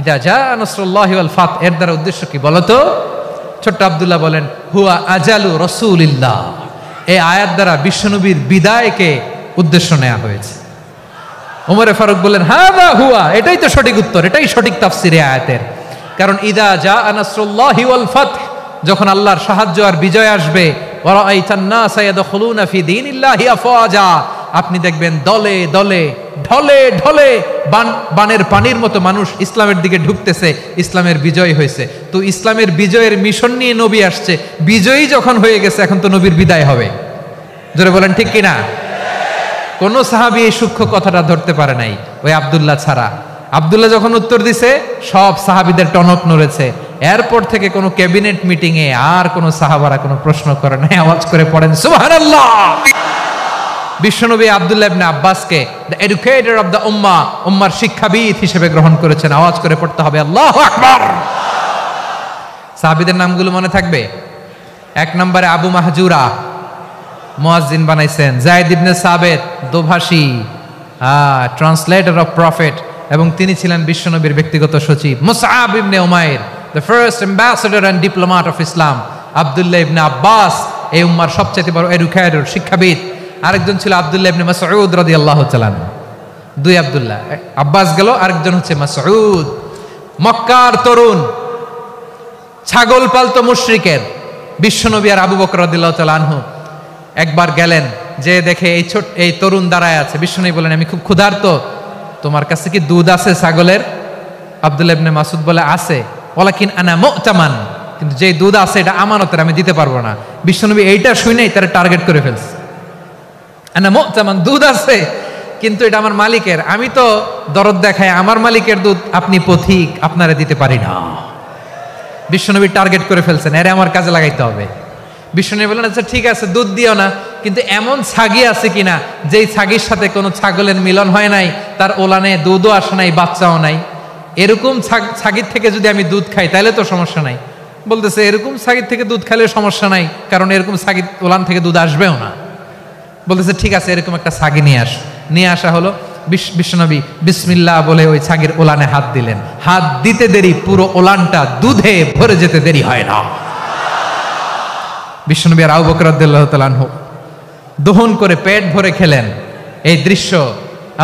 ইদা জাআ নাসরুল্লাহি ওয়াল ফাতহ এর দ্বারা উদ্দেশ্য কি বলো তো? ছোট্ট আব্দুল্লাহ বলেন, হুয়া আজালু রাসূলিল্লাহ। এই আয়াত দ্বারা বিশ্বনবীর বিদায়কে উদ্দেশ্য নেওয়া হয়েছে। ওমরে ফারুক বললেন, হাযা হুয়া, এটাই তো সঠিক উত্তর, এটাই সঠিক তাফসীর এই আয়াতের। কারণ ইদা জাআ নাসরুল্লাহি ওয়াল ফাতহ, যখন আল্লাহর সাহায্য আর বিজয় আসবে, ওয়া রাআইতান নাসা ইয়াদখুলুনা ফি দীনিল্লাহি আফওয়াজা, আপনি দেখবেন দলে দলে ঢলে ঢলে বানের পানির মতো মানুষ ইসলামের দিকে ঢুকতেছে, ইসলামের বিজয় হয়েছে। তো ইসলামের বিজয়ের মিশন নিয়ে নবী আসছে, বিজয়ী যখন হয়ে গেছে এখন তো নবীর বিদায় হবে। জোরে বলেন ঠিক কিনা? কোন সাহাবী এই সূক্ষ্ম কথাটা ধরতে পারে নাই, ওই আব্দুল্লাহ ছাড়া। আব্দুল্লাহ যখন উত্তর দিছে সব সাহাবীদের টনক নড়েছে। এরপর থেকে কোনো ক্যাবিনেট মিটিং এ আর কোনো সাহাবারা কোনো প্রশ্ন করে নাই, আওয়াজ করে পড়েন সুবহানাল্লাহ। বিশ্বনবী আব্দুল্লাহ ইবনে আব্বাসকে দ্য এডুকেটর অফ দ্য উম্মাহ, উম্মার শিক্ষাবিদ হিসেবে গ্রহণ করেছেন। আওয়াজ করে পড়তে হবে আল্লাহু আকবার। সাহাবীদের নামগুলো মনে থাকবে? এক নম্বরে আবু মাহজুরা, মুয়াজ্জিন বানাইছেন। যায়েদ ইবনে সাবিত, দোভাষী, ট্রান্সলেটর অফ প্রফেট, এবং তিনি ছিলেন বিশ্বনবীর ব্যক্তিগত সচিব। মুসআব ইবনে উমাইর, the first ambassador and diplomat of Islam. আব্দুল্লাহ ইবনে আব্বাস এই উম্মার সবচেয়ে বড় এডুকেটর, শিক্ষাবিদ। আরেকজন ছিল আব্দুল্লাহ ইবনে মাসউদ রাদিয়াল্লাহু তাআলা। দুই আব্দুল্লাহ, আব্বাস গেল, আরেকজন হচ্ছে মাসউদ। মক্কার তরুণ, ছাগল পালতো মুশরিকের। বিশ্বনবী আর আবু বকর রাদিয়াল্লাহু তাআলা আনহু একবার গেলেন, যে দেখে এই তরুণ দাঁড়ায় আছে। বিশ্বনবী বলেন, আমি খুব ক্ষুধার্ত, তোমার কাছে কি দুধ আছে ছাগলের? আব্দুল্লাহ ইবনে মাসউদ বলে, আছে। ওয়ালাকিন আনা মুতামান, কিন্তু যে দুধ আছে এটা আমানতের, আমি দিতে পারবো না। বিশ্বনবী এইটা শুনেই তারা টার্গেট করে ফেলছে। আনা মুতামান, দুধ আছে কিন্তু এটা আমার মালিকের, আমি তো দরদ দেখাই, আমার মালিকের দুধ আপনি পথিক, আপনারা দিতে পারি না। বিশ্বনবী টার্গেট করে ফেলছেন, এরে আমার কাজে লাগাইতে হবে। বিশ্বনবী বললেন, আচ্ছা ঠিক আছে, দুধ দিও না, কিন্তু এমন ছাগি আছে কিনা যেই ছাগির সাথে কোনো ছাগলের মিলন হয় নাই, তার ওলানে দুধও আসে নাই, বাচ্চাও নাই, এরকম ছাগির থেকে যদি আমি দুধ খাই তাহলে তো সমস্যা নাই। বলতেছে, এরকম ছাগির থেকে দুধ খাইলে সমস্যা নাই, কারণ এরকম ছাগির ওলান থেকে দুধ আসবেও না। বলতেছে, ঠিক আছে, এরকম একটা ছাগি নিয়ে আসা হলো। বিশ্বনবী বিসমিল্লাহ বলে ওই ছাগির ওলানে হাত দিলেন। হাত দিতে দেরি, পুরো ওলানটা দুধে ভরে যেতে দেরি হয় না। বিশ্বনবী আর আবু বকর রাদিয়াল্লাহু তাআলা আনহু দহন করে পেট ভরে খেলেন। এই দৃশ্য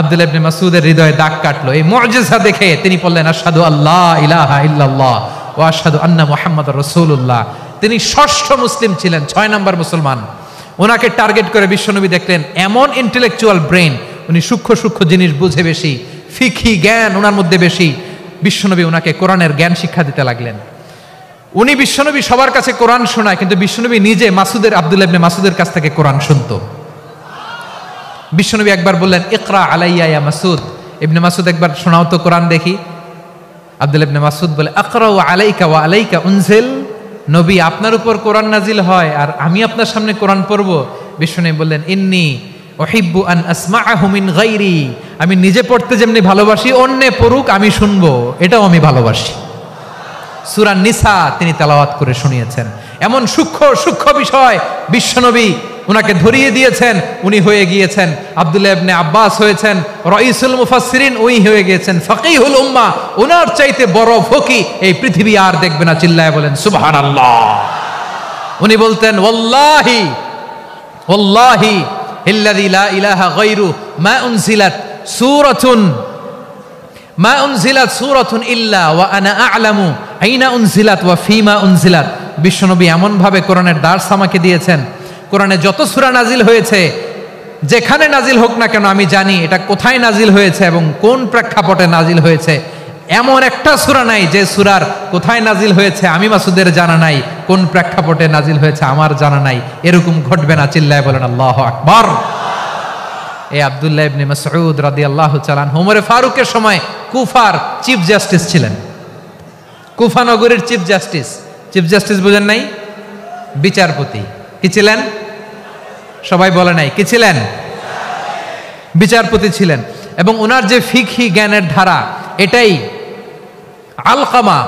আব্দুল্লাহ ইবনে মাসউদের হৃদয়ে দাগ কাটলো। এই মুজিজা দেখে তিনি বললেন, আশহাদু আল্লা ইলাহা ইল্লাল্লাহ ওয়া আশহাদু আন্না মুহাম্মাদুর রাসূলুল্লাহ। তিনি ষষ্ঠ মুসলিম ছিলেন, 6 নম্বর মুসলমান। ওনাকে টার্গেট করে বিশ্বনবী দেখলেন এমন ইন্টেলেকচুয়াল ব্রেন, উনি সূক্ষ্ম সূক্ষ্ম জিনিস বুঝে বেশি, ফিকহি জ্ঞান ওনার মধ্যে বেশি। বিশ্বনবী ওনাকে কোরআনের জ্ঞান শিক্ষা দিতে লাগলেন। উনি বিশ্বনবী সবার কাছে কোরআন শোনায়, কিন্তু বিশ্বনবী নিজে আব্দুল্লাহ ইবনে মাসউদের কাছ থেকে কোরআন শুনতো। বিশ্বনবী একবার বললেন, ইকরা আলাইয়া ইয়া মাসউদ। ইবনে মাসউদ, একবার শোনাও তো কোরআন দেখি। আব্দুল্লাহ ইবনে মাসউদ বলে, আকরাউ আলাইকা ওয়া আলাইকা উনজিল। নবী, আপনার উপর কোরআন নাজিল হয় আর আমি আপনার সামনে কোরআন পড়ব। বিশ্বনবী বললেন, ইন্নী উহিব্বু আন আসমাআহু মিন গায়রি। আমি নিজে পড়তে যেমনি ভালোবাসি, অন্যে পড়ুক আমি শুনবো, এটাও আমি ভালোবাসি। সূরা নিসা তিনি তেলাওয়াত করে শুনিয়েছেন। এমন সূক্ষ্ম সূক্ষ্ম বিষয় বিশ্বনবী উনাকে ধরিয়ে দিয়েছেন। উনি হয়ে গিয়েছেন, আব্দুল্লাহ ইবনে আব্বাস হয়েছেন রাইসুল মুফাসসিরিন, উনি হয়ে গিয়েছেন ফাকিহুল উম্মাহ। ওনার চাইতে বড় ফকি এই পৃথিবী আর দেখবে না। চিল্লায় বলেন সুবহানাল্লাহ। উনি বলতেন ওয়াল্লাহি ওয়াল্লাহি ইল্লাযী লা ইলাহা গায়রু মা উনজিলাত সূরাতুন ইল্লা ওয়া আনা আ'লামু আইনা উনজিলাত ওয়া ফীমা উনজিলাত। বিশ্বনবী এমন ভাবে কোরআনের দার্স আমাকে দিয়েছেন, কোরআনে যত সূরা নাজিল হয়েছে, যেখানে নাজিল হোক না কেন আমি জানি এটা কোথায় নাজিল হয়েছে এবং কোন প্রেক্ষাপটে নাজিল হয়েছে। এমন একটা সূরা নাই যে সূরার কোথায় নাজিল হয়েছে আমি মাসুদের জানা নাই, কোন প্রেক্ষাপটে নাজিল হয়েছে আমার জানা নাই। এরকম ঘটবে না, চিল্লায় বলেন আল্লাহু আকবার। এই আব্দুল্লাহ ইবনে মাসউদ রাদিয়াল্লাহু তাআলা আনহু ওমরে ফারুকের সময় কুফার চিফ জাস্টিস ছিলেন। কুফা নগরীর চিফ জাস্টিস। চিফ জাস্টিস বুঝেন নাই? বিচারপতি। কি ছিলেন? সবাই বলে নাই কি ছিলেন? বিচারপতি ছিলেন। এবং ওনার যে ফিকহি জ্ঞানের ধারা, এটাই আলকামা,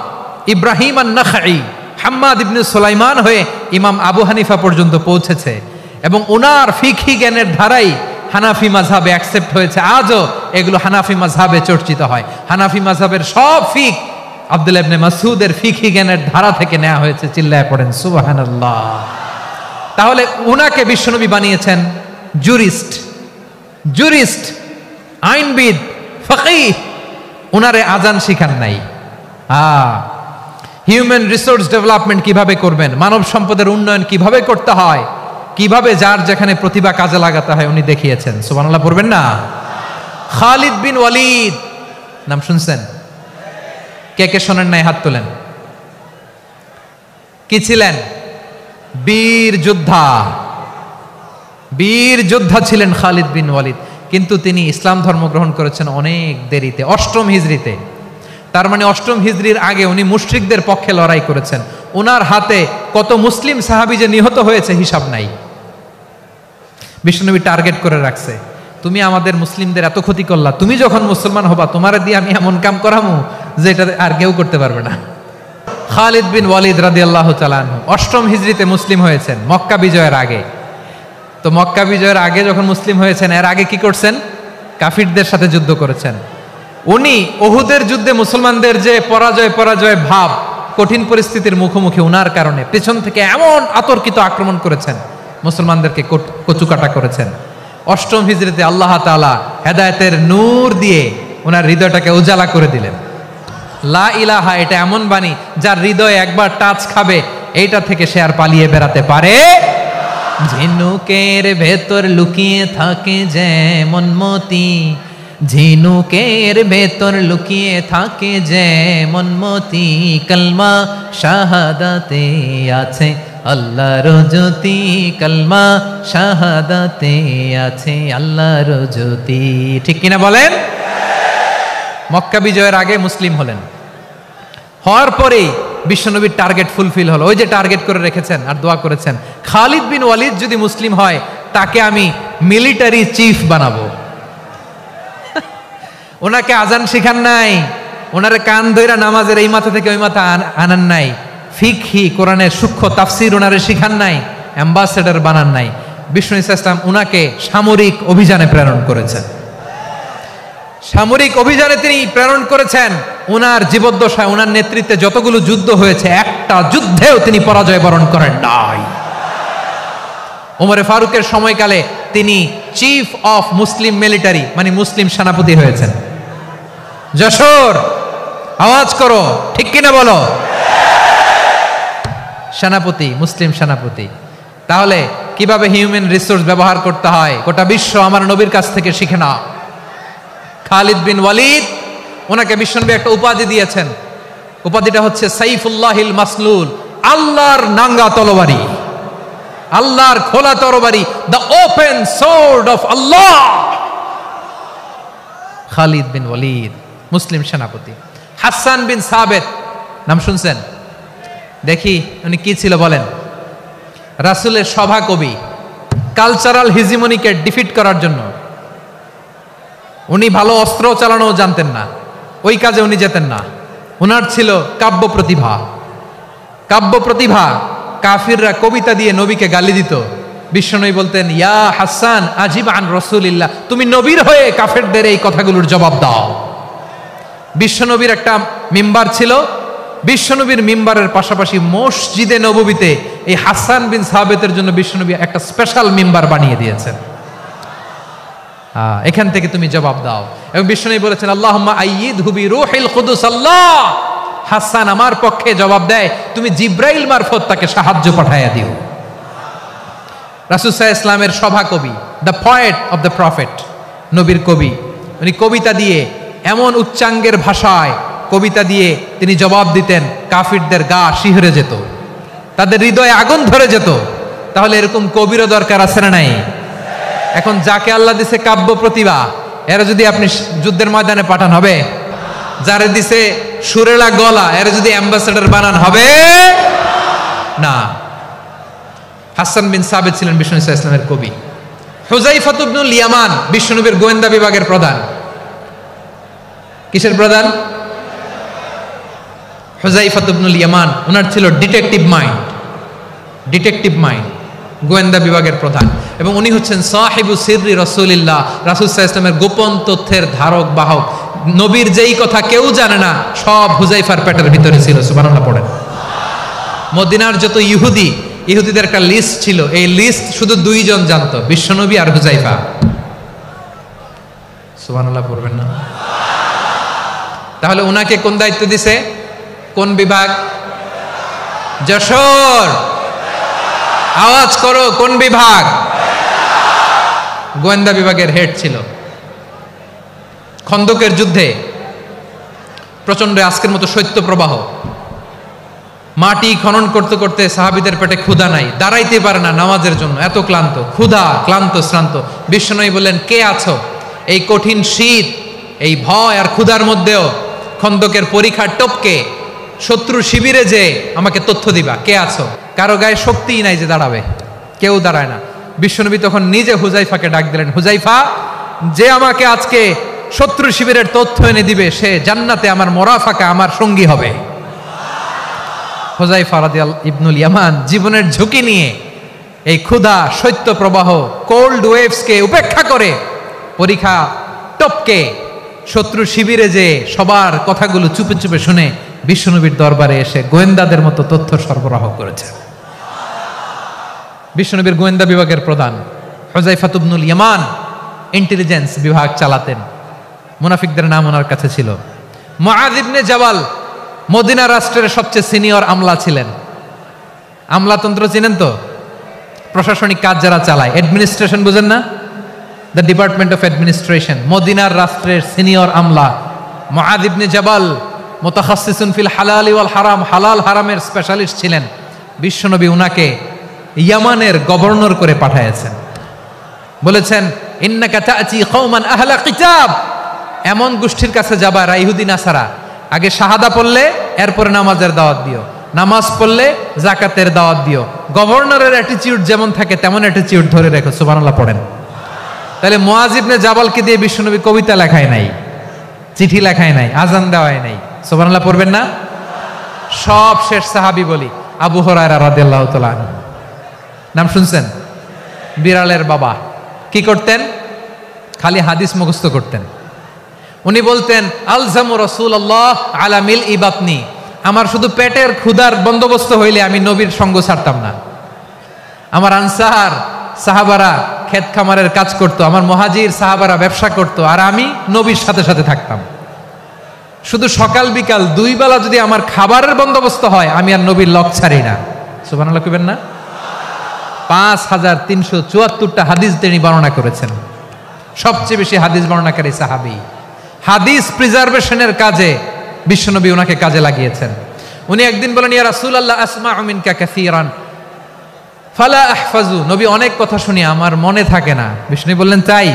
ইব্রাহিম আন-নাখাই, হাম্মাদ ইবনে সুলাইমান হয়ে ইমাম আবু হানিফা পর্যন্ত পৌঁছেছে। এবং ওনার ফিকহি জ্ঞানের ধারাই হানাফি মাযহাবে অ্যাকসেপ্ট হয়েছে। আজও এগুলো হানাফি মাযহাবে চর্চিত হয়। হানাফি মাযহাবের সব ফিক আব্দুল্লাহ ইবনে মাসউদের ফিকহি জ্ঞানের ধারা থেকে নেওয়া হয়েছে। চিল্লায় পড়েন সুবহানাল্লাহ। তাহলে উনাকে বিশ্বনবী বানিয়েছেন জুরিস্ট, আইনবিদ, ফাকিহ। উনারে আজান শিখান নাই। হিউম্যান রিসোর্স ডেভেলপমেন্ট কিভাবে করবেন, মানব সম্পদের উন্নয়ন কিভাবে করতে হয়, কিভাবে যার যেখানে প্রতিভা কাজে লাগাতে হয় উনি দেখিয়েছেন। সুবহানাল্লাহ পড়বেন না? খালিদ বিন ওয়ালিদ নাম শুনছেন? কে কে শোনেন নাই হাত তোলেন। কি ছিলেন? বীর যোদ্ধা ছিলেন খালিদ বিন ওয়ালিদ। কিন্তু তিনি ইসলাম ধর্ম গ্রহণ করেছেন অনেক দেরিতে, 8ম হিজরিতে। তার মানে 8ম হিজরির আগে উনি মুশরিকদের পক্ষে লড়াই করেছেন। ওনার হাতে কত মুসলিম সাহাবী যে নিহত হয়েছে হিসাব নাই। বিশ্বনবী টার্গেট করে রাখছে, তুমি আমাদের মুসলিমদের এত ক্ষতি করলা, তুমি যখন মুসলমান হবা তোমারে দিয়ে আমি এমন কাম করামু যে এটা আর কেউ করতে পারবে না। খালিদ বিন ওয়ালিদ রাদিয়াল্লাহু তাআলা আনহু 8ম হিজরিতে মুসলিম হয়েছেন, মক্কা বিজয়ের আগে। তো মক্কা বিজয়ের আগে যখন মুসলিম হয়েছেন, এর আগে কি করছেন? কাফিরদের সাথে যুদ্ধ করেছেন। উনি উহুদের যুদ্ধে মুসলমানদের যে পরাজয় ভাব, কঠিন পরিস্থিতির মুখোমুখি উনার কারণে পেছন থেকে এমন আতর্কিত আক্রমণ করেছেন, মুসলমানদেরকে কচুকাটা করেছেন। 8ম হিজরিতে আল্লাহ তাআলা হেদায়েতের নূর দিয়ে ওনার হৃদয়টাকে উজালা করে দিলেন। লা ইলাহা এটা এমন বাণী যার হৃদয়ে একবার টাচ খাবে, এইটা থেকে সে আর পালিয়ে বেড়াতে পারে। ঝিনুকের ভেতর লুকিয়ে থাকে যেমন মতি, ঝিনুকের ভেতর লুকিয়ে থাকে যেমন মতি, কলমা শাহাদাতে আছে আল্লাহর জ্যোতি, কলমা শাহাদাতে আছে আল্লাহর জ্যোতি। ঠিক কিনা বলেন? মক্কা বিজয়ের আগে মুসলিম হলেন, হওয়ার পরেই বিশ্বনবীর টার্গেট ফুলফিল হলো। ওই যে টার্গেট করে রেখেছেন আর দোয়া করেছেন, খালিদ বিন ওয়ালিদ যদি মুসলিম হয় তাকে আমি মিলিটারি চিফ বানাবো। ওনাকে আজান শিখান নাই, ওনারে কান ধইরা নামাজের এই মাথা থেকে ওই মাথা আনান নাই, ফিকহি কোরআনের সূক্ষ্ম তাফসীর ওনারে শিখান নাই, অ্যাম্বাসেডর বানান নাই। বিষ্ণু ইসলাম উনাকে সামরিক অভিযানে প্রেরণ করেছেন। সামরিক অভিযানে তিনি প্রেরণ করেছেন। উনার জীবদ্দশায় উনার নেতৃত্বে যতগুলো যুদ্ধ হয়েছে, একটা যুদ্ধেও তিনি পরাজয় বরণ করেন নাই। ওমরে ফারুকের সময়কালে তিনি চিফ অফ মুসলিম মিলিটারি, মানে মুসলিম সেনাপতি হয়েছেন। যশোর আওয়াজ করো, ঠিক কিনা বলো? সেনাপতি, মুসলিম সেনাপতি। তাহলে কিভাবে হিউম্যান রিসোর্স ব্যবহার করতে হয় গোটা বিশ্ব আমার নবীর কাছ থেকে শিখে না। খালিদ বিন ওয়ালিদ, ওনাকে বিশ্বনবী একটা উপাধি দিয়েছেন। উপাধিটা হচ্ছে সাইফুল্লাহিল মাসলুল, আল্লাহর নাঙ্গা তরবারি, আল্লাহর খোলা তরবারি, দ্য ওপেন সোর্ড অফ আল্লাহ। খালিদ বিন ওয়ালিদ মুসলিম সেনাপতি। হাসান বিন সাবেত নাম শুনছেন? দেখি উনি কি ছিল বলেন? রাসূলের সভা কবি, কালচারাল হিজিমনিকে ডিফিট করার জন্য। উনি ভালো অস্ত্র চালানো জানতেন না, ওই কাজে উনি যেতেন না। ওনার ছিল কাব্য প্রতিভা। কাফিররা কবিতা দিয়ে নবীকে গালি দিত। বিশ্বনবী বলতেন, ইয়া হাসান আজিব আন রাসূলিল্লাহ, তুমি নবীর হয়ে কাফেরদের এই কথাগুলোর জবাব দাও। বিশ্বনবীর একটা মিম্বার ছিল, বিশ্বনবীর মিম্বারের পাশাপাশি মসজিদে নববীতে এই হাসান বিন সাবিতের জন্য বিশ্বনবী একটা স্পেশাল মিম্বার বানিয়ে দিয়েছেন। এখান থেকে তুমি জবাব দাও। এবং বিশ্বনবী বলেছেন, আল্লাহুম্মা আইয়িদহু বিরূহিল কুদুস। আল্লাহ, হাসান আমার পক্ষে জবাব দেয়, তুমি জিব্রাইল মারফত তাকে সাহায্য পাঠাইয়া দিও। রাসূল সাল্লাল্লাহু আলাইহি ওয়াসাল্লামের সভা কবি, the poet of the prophet, নবীর কবি, উনি কবিতা দিয়ে এমন উচ্চাঙ্গের ভাষায় কবিতা দিয়ে তিনি জবাব দিতেন, কাফিরদের গা শিহরে যেত, তাদের হৃদয়ে আগুন ধরে যেত। তাহলে এরকম কবিরও দরকার আছে না নাই? এখন যাকে আল্লাহ দিছে কাব্য প্রতিভা, এরা যদি আপনি যুদ্ধের ময়দানে পাঠান হবে? যারে দিছে সুরেলা গলা, এরা যদি অ্যাম্বাসেডর বানান হবে না। হাসান বিন সাবিত ছিলেন বিশ্বনবী সাল্লাল্লাহু আলাইহি ওয়াসাল্লামের কবি। হুযায়ফা ইবনুল ইয়ামান বিশ্বনবীর গোয়েন্দা বিভাগের প্রধান। কিসের প্রধান? হুযায়ফা ইবনুল ইয়ামান, ওনার ছিল ডিটেকটিভ মাইন্ড, গোয়েন্দা বিভাগের প্রধান। এবং উনি হচ্ছেন সাহিবু সিররি রাসূলিল্লাহ, রাসূল সাল্লাল্লাহু আলাইহি ওয়াসাল্লামের গোপন তথ্যের ধারক বাহক। নবীর যেই কথা কেউ জানে না, সব হুযায়ফার পেটের ভিতরে ছিল। সুবহানাল্লাহ পড়েন। মদিনার যত ইহুদিদের একটা লিস্ট ছিল, এই লিস্ট শুধু দুইজন জানতো, বিশ্বনবী আর হুযায়ফা। সুবহানাল্লাহ পড়বেন না? তাহলে উনাকে কোন দায়িত্ব দিছে? কোন বিভাগ? যশোর, আওয়াজ করো, কোন বিভাগ? গোয়েন্দা বিভাগের হেড ছিল। খন্দকের যুদ্ধে প্রচন্ড আজকের মতো শৈত্য প্রবাহ, মাটি খনন করতে করতে সাহাবীদের পেটে ক্ষুধা নাই, দাঁড়াইতে পারে না নামাজের জন্য, এত ক্লান্ত, ক্ষুধা, ক্লান্ত, শ্রান্ত। বিশ্বনবী বললেন, কে আছো এই কঠিন শীত, এই ভয় আর ক্ষুধার মধ্যেও খন্দকের পরীক্ষার টপকে শত্রু শিবিরে যে আমাকে তথ্য দিবা, কে আছো? কারো গায়ে শক্তিই নাই যে দাঁড়াবে, কেউ দাঁড়ায় না। বিশ্বনবী তখন নিজে হুযায়ফাকে ডাক দিলেন, হুযায়ফা, যে আমাকে আজকে শত্রু শিবিরের তথ্য এনে দিবে, সে জান্নাতে আমার মোরাফাকা, আমার সঙ্গী হবে। হুযায়ফা রাদিয়াল্লাহু ইবনুল ইয়ামান জীবনের ঝুঁকি নিয়ে এই ক্ষুধা, শৈত্য প্রবাহ, কোল্ড ওয়েভসকে উপেক্ষা করে পরীক্ষা টপকে শত্রু শিবিরে যে সবার কথাগুলো চুপে চুপে শুনে বিশ্বনবীর দরবারে এসে গোয়েন্দাদের মতো তথ্য সরবরাহ করেছে। বিশ্বনবীর গোয়েন্দা বিভাগের প্রধান হুযায়ফা ইবনুল ইয়ামান ইন্টেলিজেন্স বিভাগ চালাতেন। মুনাফিকদের নাম ওনার কাছে ছিল। মুআয ইবনে জাবাল মদিনা রাষ্ট্রের সবচেয়ে সিনিয়র আমলা ছিলেন। আমলাতন্ত্র চিনেন তো? প্রশাসনিক কাজ যারা চালায়, অ্যাডমিনিস্ট্রেশন বুঝেন না? The department of administration. মদিনার রাষ্ট্রের সিনিয়র আমলা মুআয ইবনে জাবাল মুতাখাসসিসুন ফিল হালাল ওয়াল হারাম, হালাল হারামের স্পেশালিস্ট ছিলেন। বিশ্বনবী উনাকে ইয়ামানের গভর্নর করে পাঠিয়েছেন। বলেছেন, ইন্নাকা তা'তি কওমান আহলা কিতাব, এমন গোষ্ঠীর কাছে যাবা রা ইহুদি নাসারা, আগে শাহাদা পড়লে এরপরে নামাজের দাওয়াত দিও, নামাজ পড়লে যাকাতের দাওয়াত দিও। গভর্নরের অ্যাটিটিউড যেমন থাকে তেমন অ্যাটিটিউড ধরে রেখো। সুবহানাল্লাহ পড়েন। তাহলে মুআয ইবনে জাবালকে দিয়ে বিশ্বনবী কবিতা লেখায় নাই, চিঠি লেখায় নাই, আজান দেওয়ায় নাই। সুবহানাল্লাহ পড়বেন না? সব শেষ সাহাবী বলি আবু হুরায়রা রাদিয়াল্লাহু তাআলা আনহু, নাম শুনছেন? বিড়ালের বাবা। কি করতেন? খালি হাদিস মুখস্থ করতেন। উনি বলতেন, আলজামু রাসূলুল্লাহ আলা মিল ইবাতনি, আমার শুধু পেটের ক্ষুধার বন্দোবস্ত হইলে আমি নবীর সঙ্গ ছাড়তাম না। আমার আনসার সাহাবারা ক্ষেত খামারের কাজ করত, আমার মুহাজির সাহাবারা ব্যবসা করত, আর আমি নবীর সাথে সাথে থাকতাম। শুধু সকাল বিকাল দুই বেলা যদি আমার খাবারের বন্দোবস্ত হয়, আমি আর নবীর লক ছাড়ি না। সুবহানাল্লাহ কইবেন না? 5374টা হাদিস তিনি বর্ণনা করেছেন। সবচেয়ে বেশি হাদিস বর্ণনাকারী সাহাবী। হাদিস প্রিজার্ভেশনের কাজে বিশ্বনবী ওনাকে কাজে লাগিয়েছেন। উনি একদিন বলেন, ইয়া রাসূলুল্লাহ আসমাউ মিনকা কাসীরান ফালা আহফাজু, নবী অনেক কথা শুনি আমার মনে থাকে না। বিষ্ণু বললেন, তাই?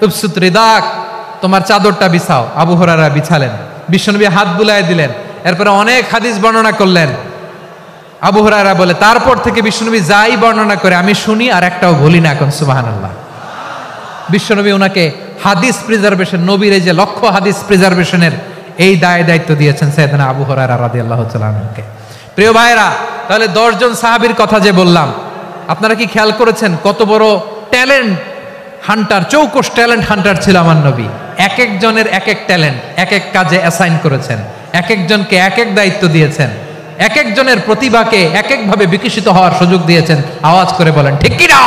উবসুত রিদাক, তোমার চাদরটা বিছাও। আবু হুরায়রা বিছালেন, বিশ্বনবী হাত বুলায় দিলেন, এরপরে অনেক হাদিস বর্ণনা করলেন। আবু হুরায়রা বলে, তারপর থেকে বিশ্বনবী যাই বর্ণনা করে আমি শুনি আর একটাও ভুলি না। এখন সুবহানাল্লাহ। বিশ্বনবী ওনাকে হাদিস প্রিজার্ভেশন, নবীর এই যে লক্ষ্য হাদিস প্রিজার্ভেশনের এই দায়িত্ব দিয়েছেন সাইয়েদনা আবু হুরায়রা রাদিয়াল্লাহু তাআলা আনহুকে। প্রিয় ভাইরা, তাহলে 10 জন সাহাবীর কথা যে বললাম, আপনারা কি খেয়াল করেছেন কত বড় ট্যালেন্ট হান্টার, চৌকস ট্যালেন্ট হান্টার ছিল আমার নবী। এক একজনের এক এক ট্যালেন্ট, এক এক কাজে অ্যাসাইন করেছেন। এক একজনকে এক এক দায়িত্ব দিয়েছেন, এক একজনের প্রতিভাকে এক একভাবে বিকশিত হওয়ার সুযোগ দিয়েছেন। আওয়াজ করে বলেন ঠিক কি না?